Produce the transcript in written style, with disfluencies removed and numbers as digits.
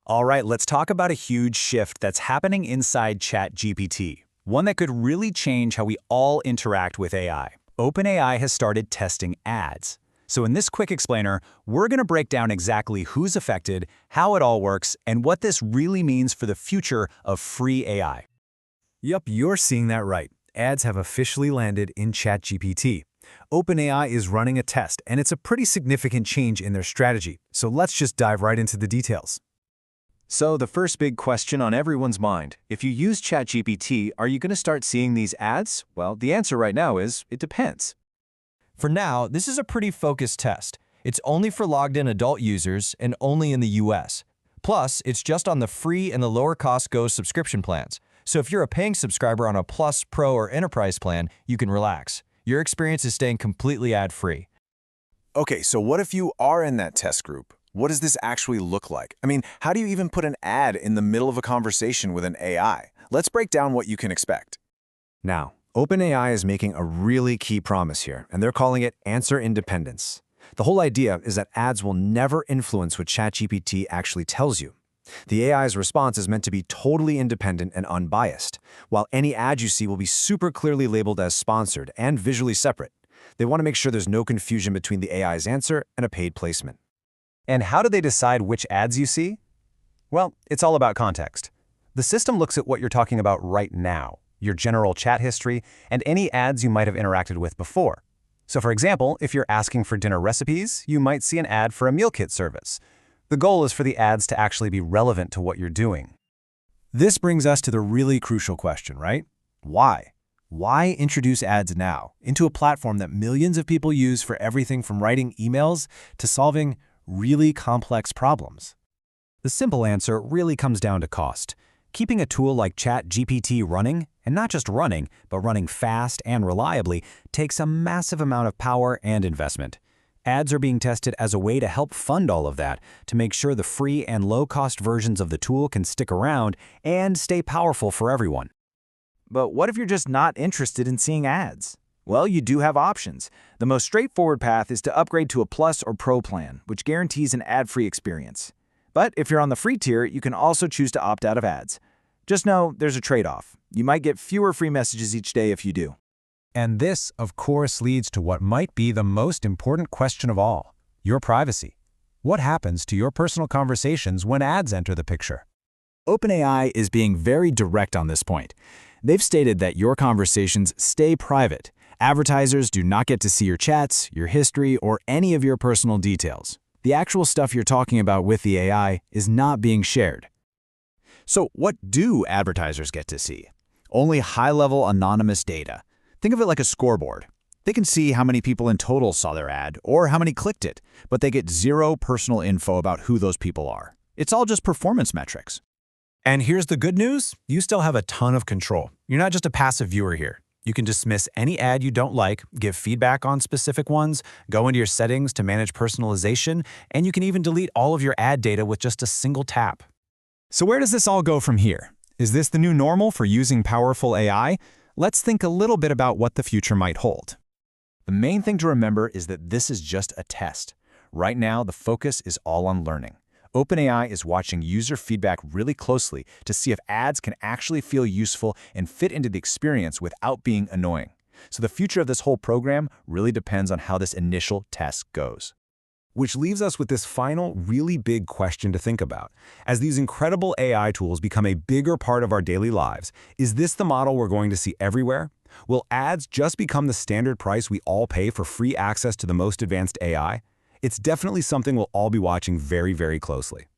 All right, let's talk about a huge shift that's happening inside ChatGPT, one that could really change how we all interact with AI. OpenAI has started testing ads. So in this quick explainer, we're going to break down exactly who's affected, how it all works, and what this really means for the future of free AI. Yup, you're seeing that right. Ads have officially landed in ChatGPT. OpenAI is running a test, and it's a pretty significant change in their strategy. So let's just dive right into the details. So the first big question on everyone's mind, if you use ChatGPT, are you going to start seeing these ads? Well, the answer right now is, it depends. For now, this is a pretty focused test. It's only for logged-in adult users and only in the US. Plus, it's just on the free and the lower-cost Go subscription plans. So if you're a paying subscriber on a Plus, Pro, or Enterprise plan, you can relax. Your experience is staying completely ad-free. Okay, so what if you are in that test group? What does this actually look like? I mean, how do you even put an ad in the middle of a conversation with an AI? Let's break down what you can expect. Now, OpenAI is making a really key promise here, and they're calling it answer independence. The whole idea is that ads will never influence what ChatGPT actually tells you. The AI's response is meant to be totally independent and unbiased, while any ad you see will be super clearly labeled as sponsored and visually separate. They want to make sure there's no confusion between the AI's answer and a paid placement. And how do they decide which ads you see? Well, it's all about context. The system looks at what you're talking about right now, your general chat history, and any ads you might have interacted with before. So for example, if you're asking for dinner recipes, you might see an ad for a meal kit service. The goal is for the ads to actually be relevant to what you're doing. This brings us to the really crucial question, right? Why? Why introduce ads now into a platform that millions of people use for everything from writing emails to solving really complex problems? The simple answer really comes down to cost. Keeping a tool like ChatGPT running, and not just running, but running fast and reliably, takes a massive amount of power and investment. Ads are being tested as a way to help fund all of that, to make sure the free and low-cost versions of the tool can stick around and stay powerful for everyone. But what if you're just not interested in seeing ads? Well, you do have options. The most straightforward path is to upgrade to a Plus or Pro plan, which guarantees an ad-free experience. But if you're on the free tier, you can also choose to opt out of ads. Just know there's a trade-off. You might get fewer free messages each day if you do. And this, of course, leads to what might be the most important question of all: your privacy. What happens to your personal conversations when ads enter the picture? OpenAI is being very direct on this point. They've stated that your conversations stay private. Advertisers do not get to see your chats, your history, or any of your personal details. The actual stuff you're talking about with the AI is not being shared. So what do advertisers get to see? Only high-level anonymous data. Think of it like a scoreboard. They can see how many people in total saw their ad or how many clicked it, but they get zero personal info about who those people are. It's all just performance metrics. And here's the good news: you still have a ton of control. You're not just a passive viewer here. You can dismiss any ad you don't like, give feedback on specific ones, go into your settings to manage personalization, and you can even delete all of your ad data with just a single tap. So where does this all go from here? Is this the new normal for using powerful AI? Let's think a little bit about what the future might hold. The main thing to remember is that this is just a test. Right now, the focus is all on learning. OpenAI is watching user feedback really closely to see if ads can actually feel useful and fit into the experience without being annoying. So the future of this whole program really depends on how this initial test goes. Which leaves us with this final, really big question to think about. As these incredible AI tools become a bigger part of our daily lives, is this the model we're going to see everywhere? Will ads just become the standard price we all pay for free access to the most advanced AI? It's definitely something we'll all be watching very, very closely.